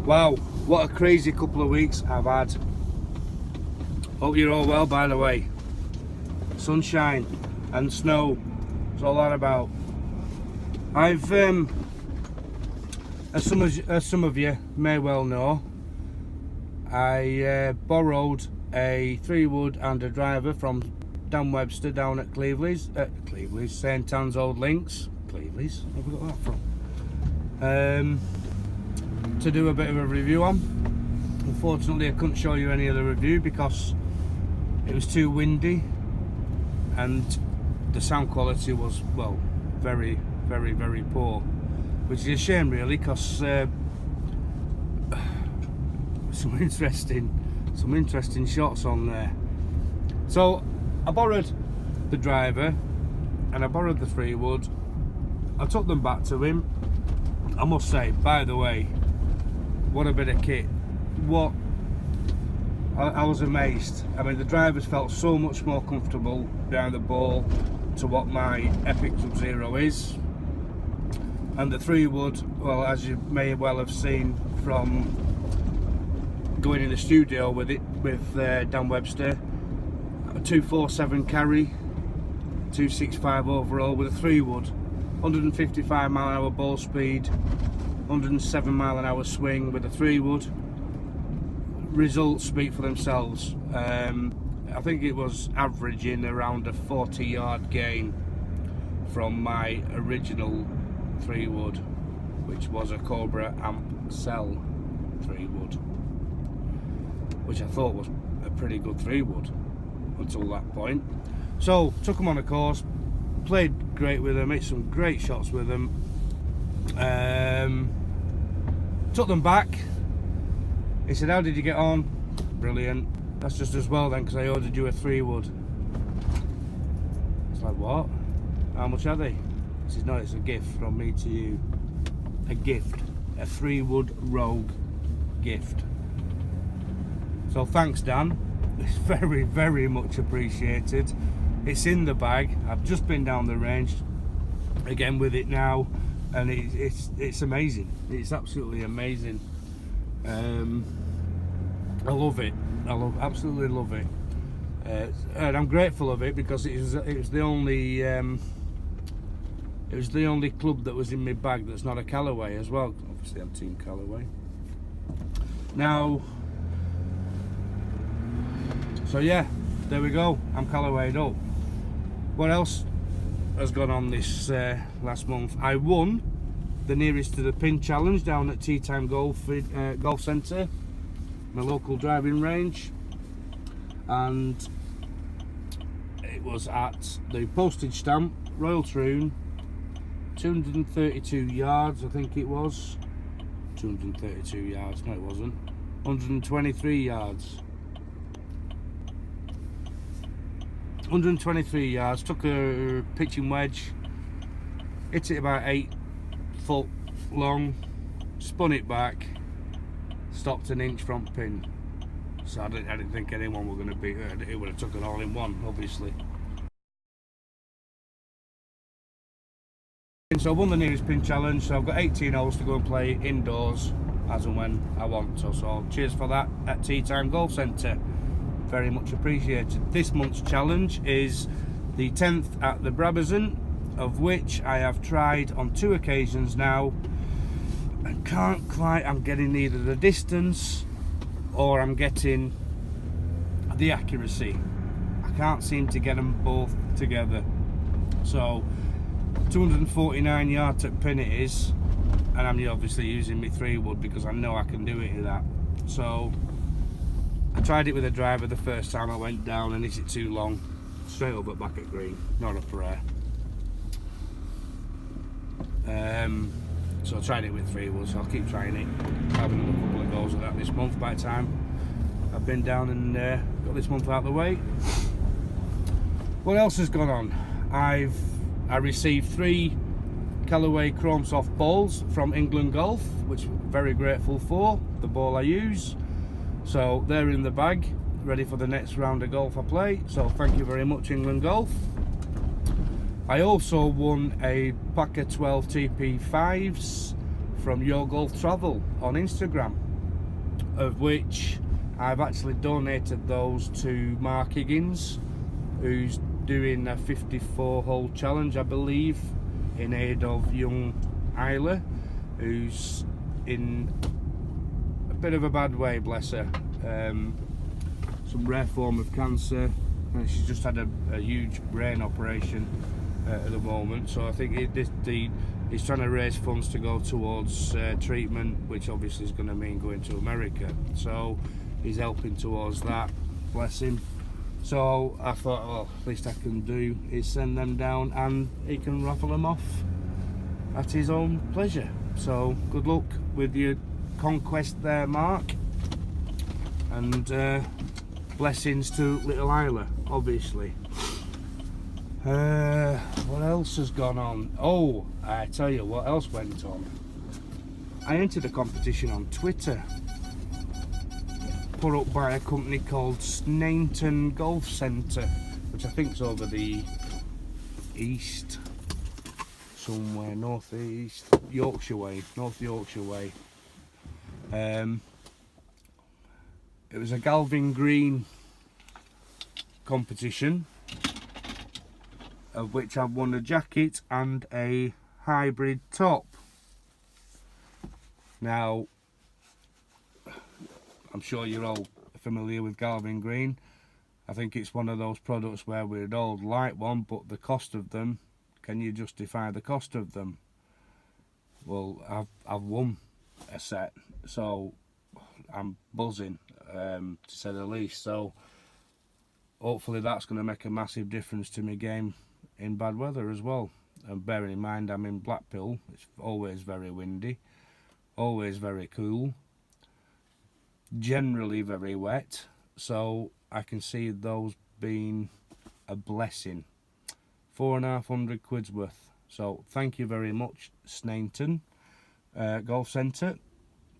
Wow, what a crazy couple of weeks I've had. Hope you're all well, by the way. Sunshine and snow, it's all that about. I've, as some of you may well know, I borrowed a 3-wood and a driver from Dan Webster down at Cleveley's, St Anne's Old Links. Cleveley's, where have we got that from? To do a bit of a review on. Unfortunately I couldn't show you any of the review because it was too windy and the sound quality was, well, very poor, which is a shame really, because some interesting shots on there. So I borrowed the driver and I borrowed the 3-wood. I took them back to him. I must say, by the way, what a bit of kit. What I was amazed. I mean, the drivers felt so much more comfortable behind the ball to what my Epic Sub-Zero is, and the 3-wood, well, as you may well have seen from going in the studio with it with Dan Webster, a 247 carry, 265 overall with a 3-wood, 155 mile an hour ball speed, 107 mile an hour swing with a 3-wood. Results speak for themselves. I think it was averaging around a 40-yard gain from my original 3-wood, which was a Cobra Amp Cell 3-wood, which I thought was a pretty good 3-wood until that point. So took them on a course, played great with them, hit some great shots with them, took them back. He said, how did you get on? Brilliant. That's just as well then, because I ordered you a 3-wood. It's like, what? How much are they? He says, no, it's a gift from me to you. A gift. A 3-wood Rogue gift. So thanks, Dan. It's very much appreciated. It's in the bag. I've just been down the range again with it now, and it's amazing. It's absolutely amazing. I love it. Absolutely love it, and I'm grateful of it because it was the only club that was in my bag that's not a Callaway as well. Obviously, I'm Team Callaway. Now, so yeah, there we go. I'm Callawayed up. What else has gone on this last month? I won the nearest to the pin challenge down at Tea Time Golf Centre, my local driving range, and it was at the postage stamp Royal Troon, 232 yards I think it was. 232 yards, no it wasn't, 123 yards. 123 yards, took a pitching wedge, hit it about 8 foot long, spun it back, stopped an inch from pin. So I didn't think anyone were going to beat it. It would have took it all in one, obviously. So I won the nearest pin challenge, so I've got 18 holes to go and play indoors as and when I want to. So cheers for that at Tea Time Golf Centre. Very much appreciated. This month's challenge is the 10th at the Brabazon, of which I have tried on 2 occasions now and can't quite. I'm getting either the distance or I'm getting the accuracy. I can't seem to get them both together. So 249 yards at pin it is, and I'm obviously using my 3-wood because I know I can do it at that. So I tried it with a driver the first time I went down and hit it too long, straight up at back at green, not a prayer. So I tried it with 3-wood, so I'll keep trying it. Having a couple of goals at that this month by the time I've been down and got this month out of the way. What else has gone on? I received 3 Callaway Chrome Soft balls from England Golf, which I'm very grateful for, the ball I use. So they're in the bag, ready for the next round of golf I play. So thank you very much, England Golf. I also won a pack of 12 TP5s from Your Golf Travel on Instagram. of which I've actually donated those to Mark Higgins, who's doing a 54-hole challenge, I believe, in aid of young Isla, who's in a bit of a bad way, bless her. Some rare form of cancer, and she's just had a huge brain operation at the moment. So I think he's trying to raise funds to go towards treatment, which obviously is going to mean going to America. So he's helping towards that, bless him. So I thought, well, at least I can do is send them down, and he can raffle them off at his own pleasure. So good luck with your conquest there, Mark, and blessings to little Isla, obviously. What else has gone on? Oh, I tell you what else went on. I entered a competition on Twitter put up by a company called Snainton Golf Centre, which I think is over the east, somewhere north Yorkshire way. It was a Galvin Green competition, of which I've won a jacket and a hybrid top. Now, I'm sure you're all familiar with Galvin Green. I think it's one of those products where we'd all like one, but the cost of them, can you justify the cost of them? Well, I've won a set, so I'm buzzing, to say the least. So hopefully that's going to make a massive difference to my game in bad weather as well. And bearing in mind I'm in Blackpool, it's always very windy, always very cool, generally very wet, so I can see those being a blessing. 4,500 quid's worth. So thank you very much, Snainton Golf Centre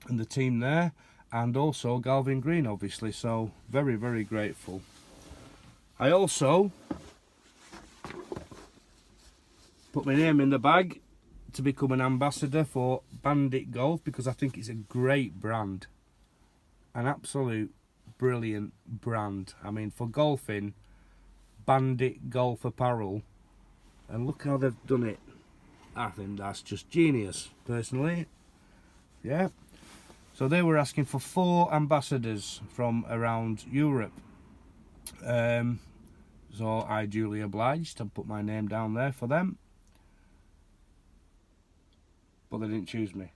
and the team there, and also Galvin Green, obviously. So very, very grateful. I also put my name in the bag to become an ambassador for Bandit Golf, because I think it's a great brand, an absolute brilliant brand. I mean, for golfing, Bandit Golf Apparel, and look how they've done it. I think that's just genius, personally. Yeah. So they were asking for 4 ambassadors from around Europe. So I duly obliged and put my name down there for them. But they didn't choose me.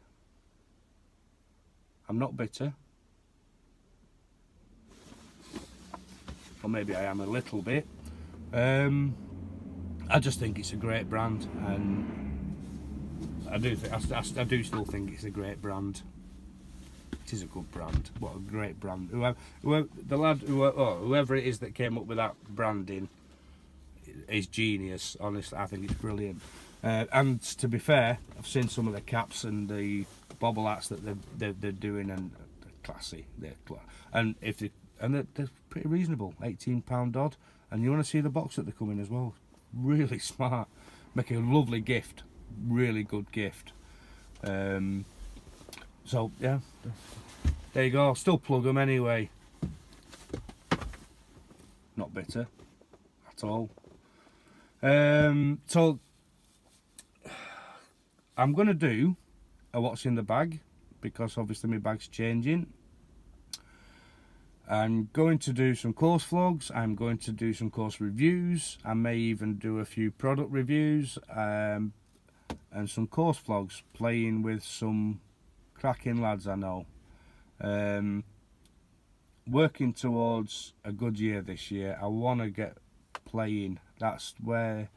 I'm not bitter. Or maybe I am a little bit. I just think it's a great brand, and I do still think it's a great brand. It is a good brand. What a great brand! Whoever it is that came up with that branding is genius. Honestly, I think it's brilliant. And to be fair, I've seen some of the caps and the bobble hats that they're doing, and they're classy. They're pretty reasonable, £18 odd. And you want to see the box that they come in as well. Really smart, make a lovely gift, really good gift. So yeah, there you go. Still plug them anyway. Not bitter at all. So I'm gonna do a what's in the bag, because obviously my bag's changing. I'm going to do some course vlogs, I'm going to do some course reviews, I may even do a few product reviews, and some course vlogs, playing with some cracking lads I know. Working towards a good year this year. I want to get playing. That's where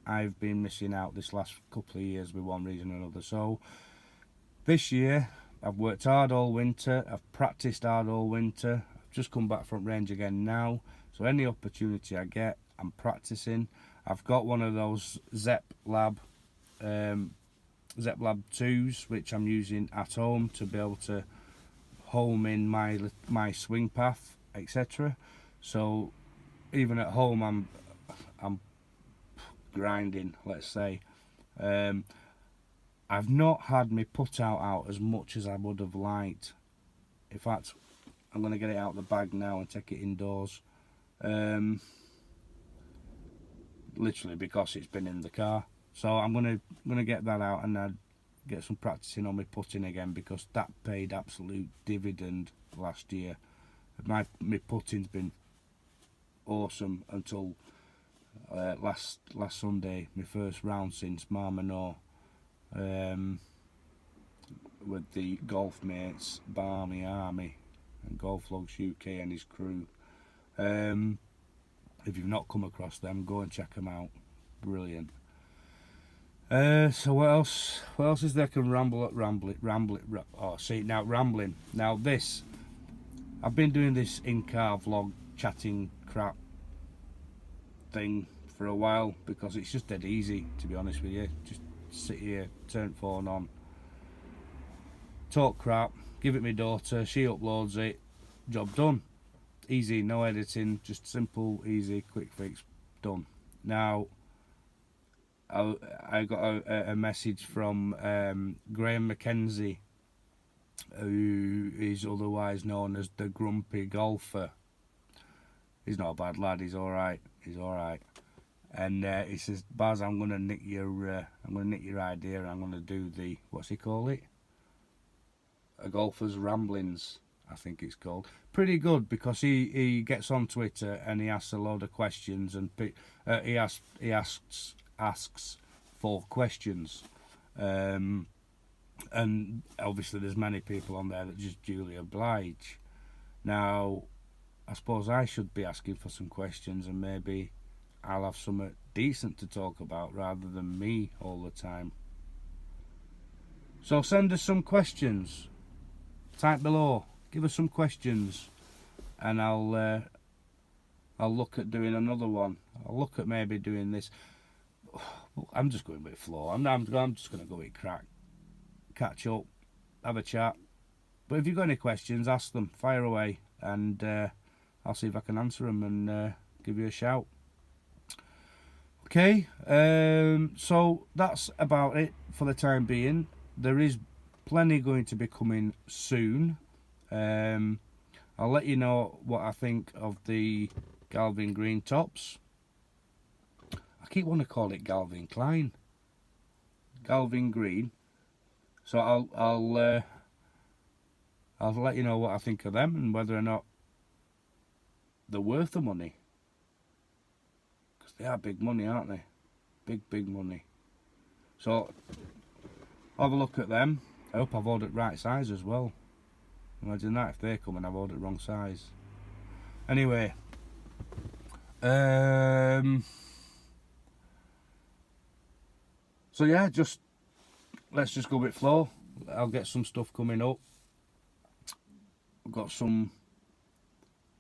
I've been missing out this last couple of years with one reason or another. So this year I've worked hard all winter, I've practiced hard all winter, just come back front range again now, so any opportunity I get, I'm practicing. I've got one of those Zep Lab 2s, which I'm using at home to be able to home in my swing path, etc. So even at home I'm grinding, let's say. I've not had my put out as much as I would have liked. In fact, I'm going to get it out of the bag now and take it indoors. Literally because it's been in the car. So I'm gonna get that out and I'd get some practicing on my putting again, because that paid absolute dividend last year. My putting's been awesome until last Sunday, my first round since Marmano, with the golf mates Barmy Army and Golf Logs UK and his crew. If you've not come across them, go and check them out. Brilliant. So what else? What else is there? I can rambling. Now this, I've been doing this in-car vlog chatting crap thing for a while because it's just dead easy, to be honest with you. Just sit here, turn phone on, talk crap, give it my daughter, she uploads it, job done. Easy, no editing, just simple, easy, quick fix, done. Now, I got a message from Graham McKenzie, who is otherwise known as the Grumpy Golfer. He's not a bad lad. He's all right. He's all right. And he says, "Baz, I'm gonna nick your idea. And I'm gonna do the, what's he call it? A Golfer's Ramblings, I think it's called. Pretty good, because he gets on Twitter and he asks a load of questions, and he asks for questions, and obviously there's many people on there that just duly oblige. Now, I suppose I should be asking for some questions, and maybe I'll have something decent to talk about rather than me all the time. So send us some questions. Type below. Give us some questions, and I'll look at doing another one. I'll look at maybe doing this. I'm just going with flow. I'm just going to go with crack, catch up, have a chat. But if you've got any questions, ask them, fire away, and I'll see if I can answer them and give you a shout. Okay, so that's about it for the time being. There is plenty going to be coming soon. I'll let you know what I think of the Galvin Green tops. I keep wanting to call it Calvin Klein. Galvin Green. So I'll let you know what I think of them and whether or not they're worth the money. Because they are big money, aren't they? Big money. So have a look at them. I hope I've ordered right size as well. Imagine that, if they come and I've ordered wrong size. Anyway, so yeah, let's just go with flow. I'll get some stuff coming up. I've got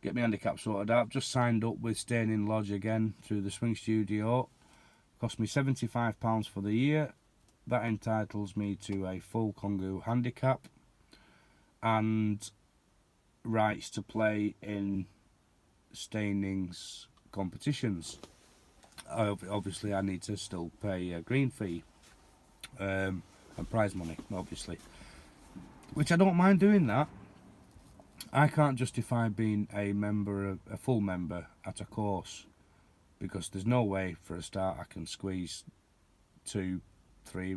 get my handicap sorted out. Just signed up with Staying in Lodge again through the Swing Studio. Cost me £75 for the year. That entitles me to a full Kongu handicap and rights to play in Staining's competitions. Obviously I need to still pay a green fee and prize money, obviously, which I don't mind doing that. I can't justify being a full member at a course, because there's no way for a start I can squeeze 2-3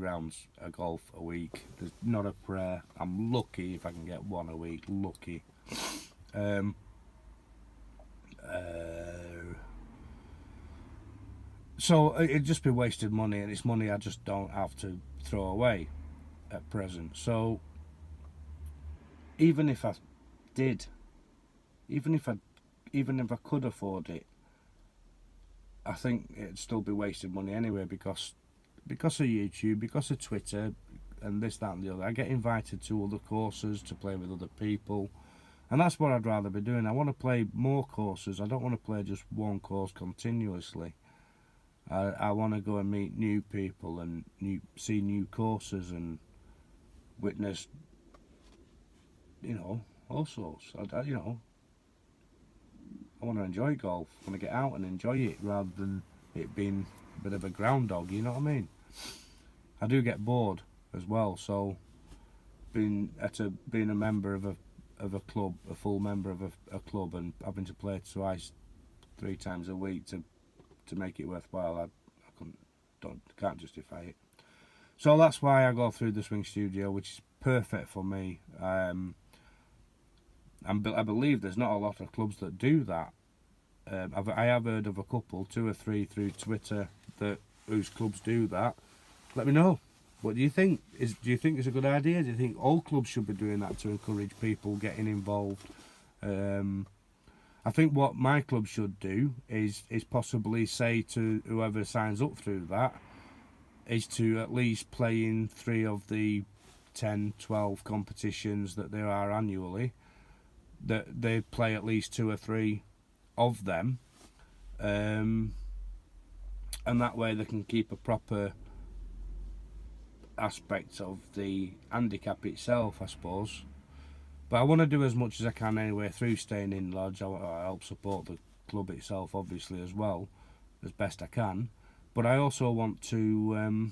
rounds of golf a week. There's not a prayer. I'm lucky if I can get one a week. Lucky. So it'd just be wasted money, and it's money I just don't have to throw away at present. So even if I did, even if I could afford it, I think it'd still be wasted money anyway, because of YouTube, because of Twitter, and this, that and the other. I get invited to other courses to play with other people, and that's what I'd rather be doing. I want to play more courses. I don't want to play just one course continuously. I want to go and meet new people and see new courses and witness, all sorts. I want to enjoy golf. I want to get out and enjoy it rather than it being a bit of a groundhog, you know what I mean? I do get bored as well, so being a member of of a club, a full member of a club, and having to play twice, 3 times a week to make it worthwhile, I can't justify it. So that's why I go through the Swing Studio, which is perfect for me. I believe there's not a lot of clubs that do that. I have heard of a couple, 2 or 3 through Twitter, whose clubs do that. Let me know. What do you think? Do you think it's a good idea? Do you think all clubs should be doing that to encourage people getting involved? I think what my club should do is possibly say to whoever signs up through that, is to at least play in 3 of the 10, 12 competitions that there are annually, that they play at least 2 or 3 of them, and that way they can keep a proper aspect of the handicap itself, I suppose. But I want to do as much as I can anyway through staying in lodge. I want to help support the club itself, obviously, as well, as best I can. But I also want to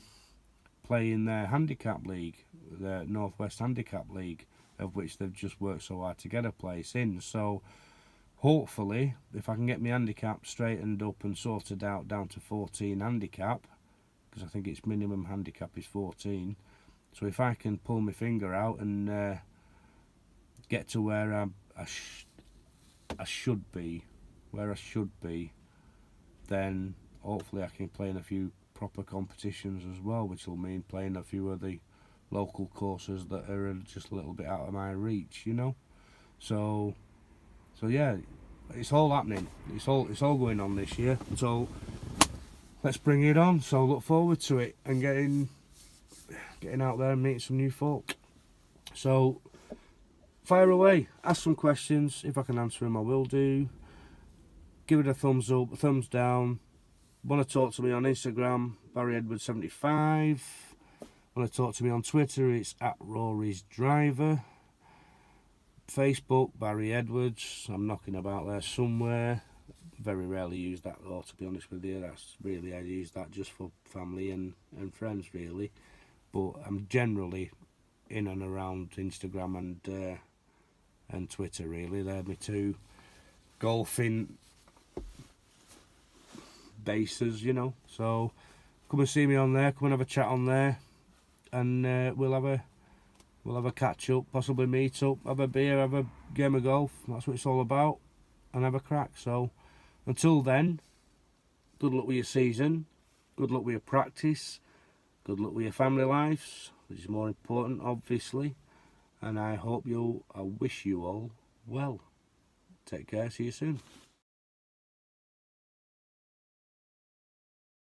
play in their handicap league, the Northwest Handicap League, of which they've just worked so hard to get a place in. So hopefully, if I can get my handicap straightened up and sorted out down to 14 handicap, because I think its minimum handicap is 14. So if I can pull my finger out and get to where I should be, then hopefully I can play in a few proper competitions as well, which will mean playing a few of the local courses that are just a little bit out of my reach, you know. So yeah, it's all happening. It's all going on this year. So let's bring it on. So look forward to it and getting out there and meeting some new folk. So fire away, ask some questions. If I can answer them, I will do. Give it a thumbs up, a thumbs down. Want to talk to me on Instagram, Barry Edwards 75. Want to talk to me on Twitter, it's @Rory's Driver. Facebook, Barry Edwards. I'm knocking about there somewhere. Very rarely use that though, to be honest with you. I use that just for family and friends, really. But I'm generally in and around Instagram and Twitter, really. They're my 2 golfing bases, you know. So come and see me on there. Come and have a chat on there, and we'll have a catch up, possibly meet up, have a beer, have a game of golf. That's what it's all about, and have a crack. So until then, good luck with your season, good luck with your practice, good luck with your family lives, which is more important, obviously. And I wish you all well. Take care. See you soon.